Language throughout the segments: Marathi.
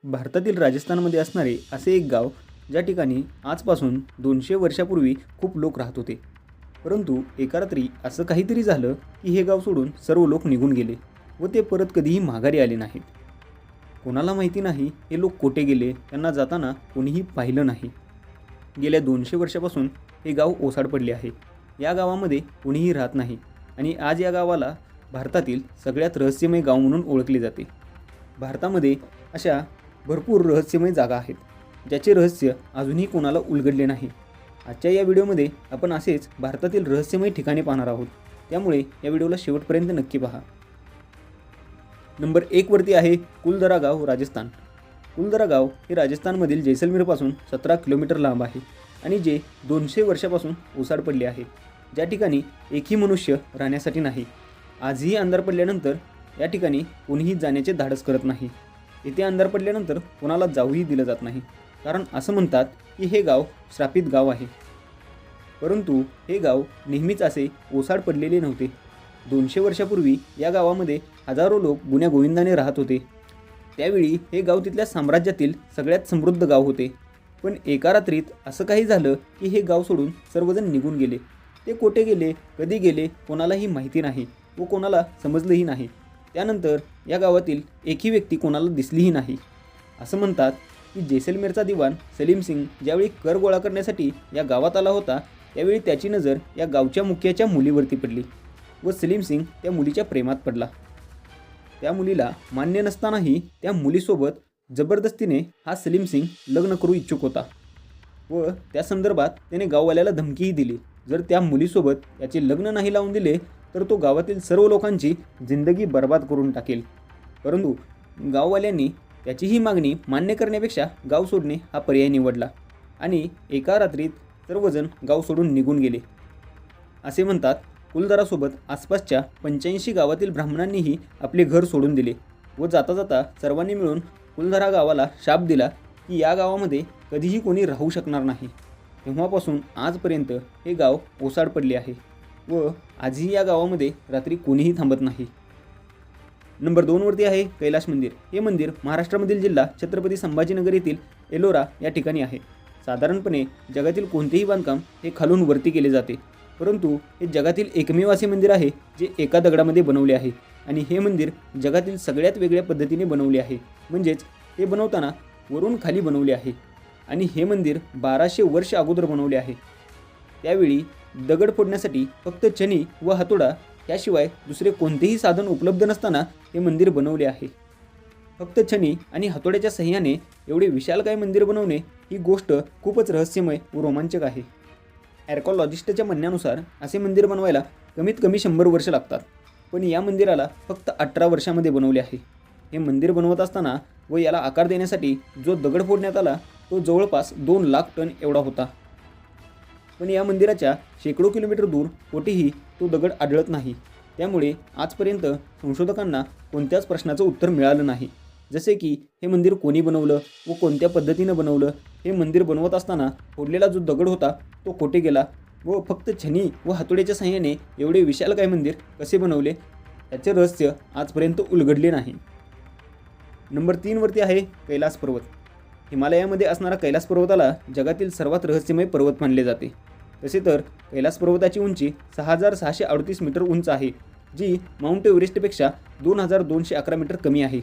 भारतातील राजस्थानमध्ये असणारे असे एक गाव ज्या ठिकाणी आजपासून 200 वर्षापूर्वी खूप लोक राहत होते. परंतु एका रात्री असं काहीतरी झालं की हे गाव सोडून सर्व लोक निघून गेले व ते परत कधीही माघारी आले नाहीत. कोणाला माहिती नाही हे लोक कोठे गेले, त्यांना जाताना कोणीही पाहिलं नाही. गेल्या 200 वर्षापासून हे गाव ओसाड पडले आहे. या गावामध्ये कोणीही राहत नाही आणि आज या गावाला भारतातील सगळ्यात रहस्यमय गाव म्हणून ओळखले जाते. भारतामध्ये अशा भरपूर रहस्यमय जागा आहेत ज्याचे रहस्य अजूनही कोणाला उलगडले नाही. आजच्या या व्हिडिओमध्ये आपण असेच भारतातील रहस्यमय ठिकाणे पाहणार आहोत, त्यामुळे या व्हिडिओला शेवटपर्यंत नक्की पहा. नंबर 1 वरती आहे कुलधरा गाव, राजस्थान. कुलधरा गाव हे राजस्थानमधील जैसलमेरपासून 17 किलोमीटर लांब आहे आणि जे 200 वर्षापासून ओसाड पडले आहे, ज्या ठिकाणी एकही मनुष्य राहण्यासाठी नाही. आजही अंधार पडल्यानंतर या ठिकाणी कोणीही जाण्याचे धाडस करत नाही. येथे अंधार पडल्यानंतर कोणाला जाऊही दिलं जात नाही, कारण असं म्हणतात की हे गाव श्रापित गाव आहे. परंतु हे गाव नेहमीच असे ओसाड पडलेले नव्हते. 200 वर्षापूर्वी या गावामध्ये हजारो लोक गुण्यागोविंदाने राहत होते. त्यावेळी हे गाव तिथल्या साम्राज्यातील सगळ्यात समृद्ध गाव होते. पण एका रात्रीत असं काही झालं की हे गाव सोडून सर्वजण निघून गेले. ते कोठे गेले, कधी गेले, कोणालाही माहिती नाही व कोणाला समजलंही नाही. त्यानंतर या गावातील एकही व्यक्ती कोणाला दिसलीही नाही. असं म्हणतात की जैसलमेरचा दिवाण सलीम सिंग ज्यावेळी कर गोळा करण्यासाठी या गावात आला होता, त्यावेळी त्याची नजर या गावच्या मुखियाच्या मुलीवरती पडली व सलीम सिंग त्या मुलीच्या प्रेमात पडला. त्या मुलीला मान्य नसतानाही त्या मुलीसोबत जबरदस्तीने हा सलीम सिंग लग्न करू इच्छुक होता व त्या संदर्भात त्याने गाववाल्याला धमकीही दिली. जर त्या मुलीसोबत याचे लग्न नाही लावून दिले तर तो गावातील सर्व लोकांची जिंदगी बर्बाद करून टाकेल. परंतु गाववाल्यांनी त्याची ही मागणी मान्य करण्यापेक्षा गाव सोडणे हा पर्याय निवडला आणि एका रात्रीत सर्वजण गाव सोडून निघून गेले. असे म्हणतात कुलधरासोबत आसपासच्या 85 गावातील ब्राह्मणांनीही आपले घर सोडून दिले व जाता जाता सर्वांनी मिळून कुलधरा गावाला शाप दिला की या गावामध्ये कधीही कोणी राहू शकणार नाही. तेव्हापासून आजपर्यंत हे गाव ओसाड पडले आहे व आजही या गावामध्ये रात्री कोणीही थांबत नाही. नंबर 2 वरती आहे कैलाश मंदिर. हे मंदिर महाराष्ट्रामधील जिल्हा छत्रपती संभाजीनगर येथील एलोरा या ठिकाणी आहे. साधारणपणे जगातील कोणतेही बांधकाम हे खालून वरती केले जाते, परंतु हे जगातील एकमेव असे मंदिर आहे जे एका दगडामध्ये बनवले आहे आणि हे मंदिर जगातील सगळ्यात वेगळ्या पद्धतीने बनवले आहे. म्हणजेच हे बनवताना वरून खाली बनवले आहे आणि हे मंदिर 1200 वर्ष अगोदर बनवले आहे. त्यावेळी दगड फोडण्यासाठी फक्त छनी व हातोडा याशिवाय दुसरे कोणतेही साधन उपलब्ध नसताना हे मंदिर बनवले आहे. फक्त छनी आणि हातोड्याच्या सहाय्याने एवढे विशालकाय मंदिर बनवणे ही गोष्ट खूपच रहस्यमय व रोमांचक आहे. आर्कॉलॉजिस्टच्या म्हणण्यानुसार असे मंदिर बनवायला कमीत कमी 100 वर्ष लागतात, पण या मंदिराला फक्त 18 वर्षामध्ये बनवले आहे. हे मंदिर बनवत असताना व याला आकार देण्यासाठी जो दगड फोडण्यात आला तो जवळपास 2 लाख टन एवढा होता. पण या मंदिराच्या शेकडो किलोमीटर दूर कोठेही तो दगड आढळत नाही. त्यामुळे आजपर्यंत संशोधकांना कोणत्याच प्रश्नाचं उत्तर मिळालं नाही, जसे की हे मंदिर कोणी बनवलं व कोणत्या पद्धतीनं बनवलं, हे मंदिर बनवत असताना फोडलेला जो दगड होता तो कोठे गेला व फक्त छनी व हातोड्याच्या साहाय्याने एवढे विशालकाय मंदिर कसे बनवले, याचे रहस्य आजपर्यंत उलगडले नाही. नंबर 3 वरती आहे कैलास पर्वत. हिमालयामध्ये असणारा कैलास पर्वताला जगातील सर्वात रहस्यमय पर्वत मानले जाते. तसे तर कैलास पर्वताची उंची 6638 मीटर उंच आहे, जी माउंट एव्हरेस्टपेक्षा 2211 मीटर कमी आहे.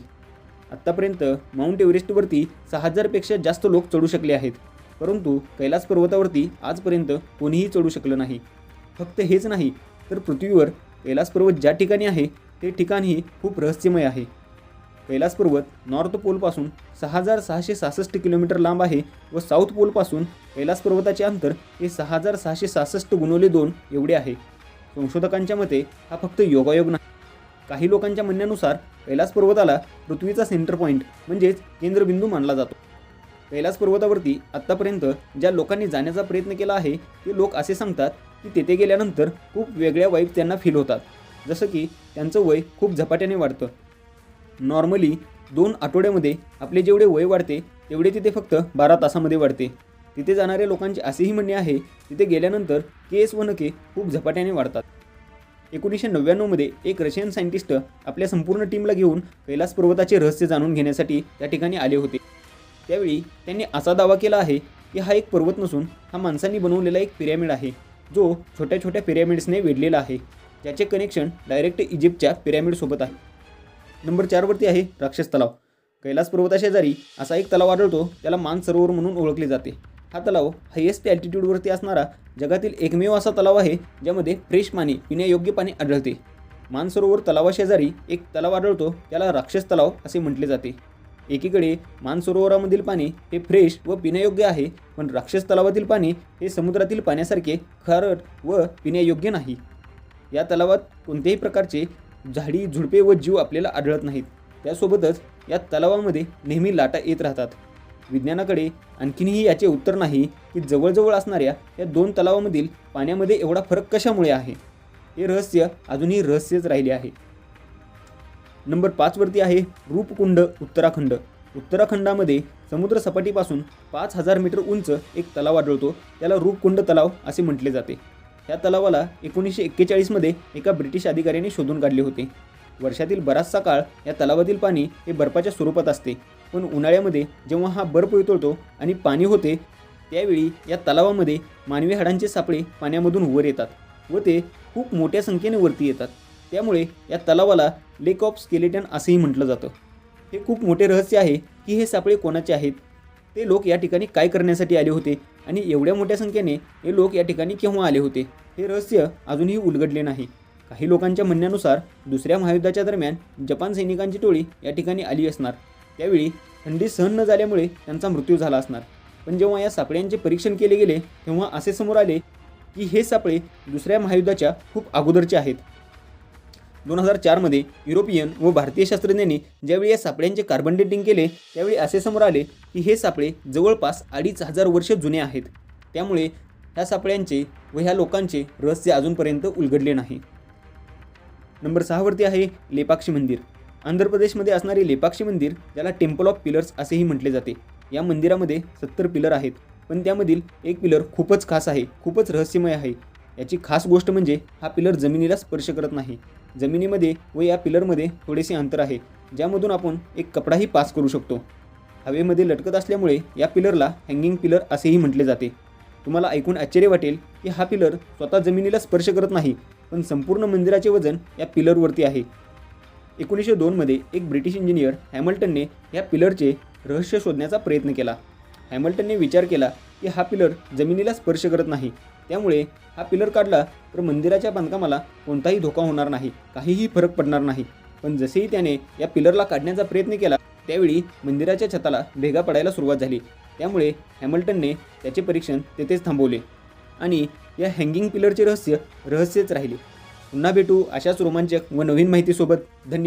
आत्तापर्यंत माउंट एव्हरेस्टवरती 6000पेक्षा जास्त लोक चढू शकले आहेत, परंतु कैलास पर्वतावरती आजपर्यंत कोणीही चढू शकलं नाही. फक्त हेच नाही तर पृथ्वीवर कैलास पर्वत ज्या ठिकाणी आहे ते ठिकाणही खूप रहस्यमय आहे. कैलास पर्वत नॉर्थ पोलपासून 6666 किलोमीटर लांब आहे व साऊथ पोलपासून कैलास पर्वताचे अंतर हे 6666 गुणिले 2 एवढे आहे. संशोधकांच्या मते हा फक्त योगायोग नाही. काही लोकांच्या म्हणण्यानुसार कैलास पर्वताला पृथ्वीचा सेंटर पॉईंट म्हणजेच केंद्रबिंदू मानला जातो. कैलास पर्वतावरती आत्तापर्यंत ज्या लोकांनी जाण्याचा प्रयत्न केला आहे ते लोक असे सांगतात की तेथे गेल्यानंतर खूप वेगळ्या वाईब त्यांना फील होतात, जसं की त्यांचं वय खूप झपाट्याने वाढतं. नॉर्मली 2 आठवड्यामध्ये आपले जेवढे वय वाढते तेवढे तिथे फक्त 12 तासामध्ये वाढते. तिथे जाणाऱ्या लोकांचे असेही म्हणणे आहे तिथे गेल्यानंतर केस व नखे खूप झपाट्याने वाढतात. 1999 एक रशियन सायंटिस्ट आपल्या संपूर्ण टीमला घेऊन कैलास पर्वताचे रहस्य जाणून घेण्यासाठी त्या ठिकाणी आले होते. त्यावेळी त्यांनी असा दावा केला आहे की हा एक पर्वत नसून हा माणसांनी बनवलेला एक पिरॅमिड आहे, जो छोट्या छोट्या पिरॅमिड्सने वेढलेला आहे, ज्याचे कनेक्शन डायरेक्ट इजिप्तच्या पिरॅमिडसोबत आहे. नंबर 4 वरती आहे राक्षस तलाव. कैलास पर्वताशेजारी असा एक तलाव आढळतो, त्याला मानसरोवर म्हणून ओळखले जाते. हा तलाव हायेस्ट अल्टिट्यूडवरती असणारा जगातील एकमेव असा तलाव आहे ज्यामध्ये फ्रेश पाणी, पिण्यायोग्य पाणी आढळते. मानसरोवर तलावाशेजारी एक तलाव आढळतो, त्याला राक्षस तलाव असे म्हटले जाते. एकीकडे मानसरोवरामधील पाणी हे फ्रेश व पिण्यायोग्य आहे, पण राक्षस तलावातील पाणी हे समुद्रातील पाण्यासारखे खारट व पिण्यायोग्य नाही. या तलावात कोणत्याही प्रकारचे झाडी, झुडपे व जीव आपल्याला आढळत नाहीत. त्यासोबतच या तलावामध्ये नेहमी लाटा येत राहतात. विज्ञानाकडे आणखीनही याचे उत्तर नाही की जवळजवळ असणाऱ्या या 2 तलावामधील पाण्यामध्ये एवढा फरक कशामुळे आहे. हे रहस्य अजूनही रहस्यच राहिले आहे. नंबर 5 वरती आहे रूपकुंड, उत्तराखंड. उत्तराखंडामध्ये समुद्र सपाटीपासून 5000 मीटर उंच एक तलाव आढळतो, त्याला रूपकुंड तलाव असे म्हटले जाते. या तलावाला 1941 मध्ये एका ब्रिटिश अधिकाऱ्याने शोधून काढले होते. वर्षातील बराचसा काळ या तलावातील पाणी हे बर्फाच्या स्वरूपात असते, पण उन्हाळ्यामध्ये जेव्हा हा बर्फ वितळतो आणि पाणी होते, त्यावेळी या तलावामध्ये मानवी हाडांचे सापळे पाण्यामधून वर येतात व ते खूप मोठ्या संख्येने वरती येतात. त्यामुळे या तलावाला लेक ऑफ स्केलेटन असेही म्हटलं जातं. हे खूप मोठे रहस्य आहे की हे सापळे कोणाचे आहेत, ते लोक या ठिकाणी काय करण्यासाठी आले होते आणि एवढ्या मोठ्या संख्येने हे लोक या ठिकाणी केव्हा आले होते, हे रहस्य अजूनही उलगडले नाही. काही लोकांच्या म्हणण्यानुसार दुसऱ्या महायुद्धाच्या दरम्यान जपान सैनिकांची टोळी या ठिकाणी आली असणार. त्यावेळी थंडी सहन न झाल्यामुळे त्यांचा मृत्यू झाला असणार. पण जेव्हा या सापळ्यांचे परीक्षण केले गेले तेव्हा असे समोर आले की हे सापळे दुसऱ्या महायुद्धाच्या खूप अगोदरचे आहेत. 2004 मध्ये युरोपियन व भारतीय शास्त्रज्ञांनी ज्यावेळी या सापळ्यांचे कार्बन डेटिंग केले त्यावेळी असे समोर आले की हे सापळे जवळपास 2500 वर्ष जुने आहेत. त्यामुळे ह्या सापळ्यांचे व ह्या लोकांचे रहस्य अजूनपर्यंत उलगडले नाही. नंबर 6 वरती आहे लेपाक्षी मंदिर. आंध्र प्रदेशमध्ये असणारे लेपाक्षी मंदिर, ज्याला टेम्पल ऑफ पिलर्स असेही म्हटले जाते. या मंदिरामध्ये 70 पिलर आहेत, पण त्यामधील एक पिलर खूपच खास आहे, खूपच रहस्यमय आहे. याची खास गोष्ट म्हणजे हा पिलर जमिनीला स्पर्श करत नाही. जमिनीमध्ये व या पिलरमध्ये थोडेसे अंतर आहे, ज्यामधून आपण एक कपडाही पास करू शकतो. हवेमध्ये लटकत असल्यामुळे या पिलरला हँगिंग पिलर असेही म्हटले जाते. तुम्हाला ऐकून आश्चर्य वाटेल की हा पिलर स्वतः जमिनीला स्पर्श करत नाही, पण संपूर्ण मंदिराचे वजन या पिलरवरती आहे. 1902 मध्ये एक ब्रिटिश इंजिनियर हॅमिल्टनने या पिलरचे रहस्य शोधण्याचा प्रयत्न केला. हॅमिल्टनने विचार केला की हा पिलर जमिनीला स्पर्श करत नाही, त्यामुळे हा पिलर काढला तर मंदिराच्या बांधकामाला कोणताही धोका होणार नाही, काहीही फरक पडणार नाही. पण जसेही त्याने या पिलरला काढण्याचा प्रयत्न केला त्यावेळी मंदिराच्या छताला भेगा पडायला सुरुवात झाली. त्यामुळे हॅमिल्टनने त्याचे परीक्षण तेथेच थांबवले आणि या हँगिंग पिलरचे रहस्यच राहिले. पुन्हा भेटू अशाच रोमांचक व नवीन माहितीसोबत. धन्यवाद.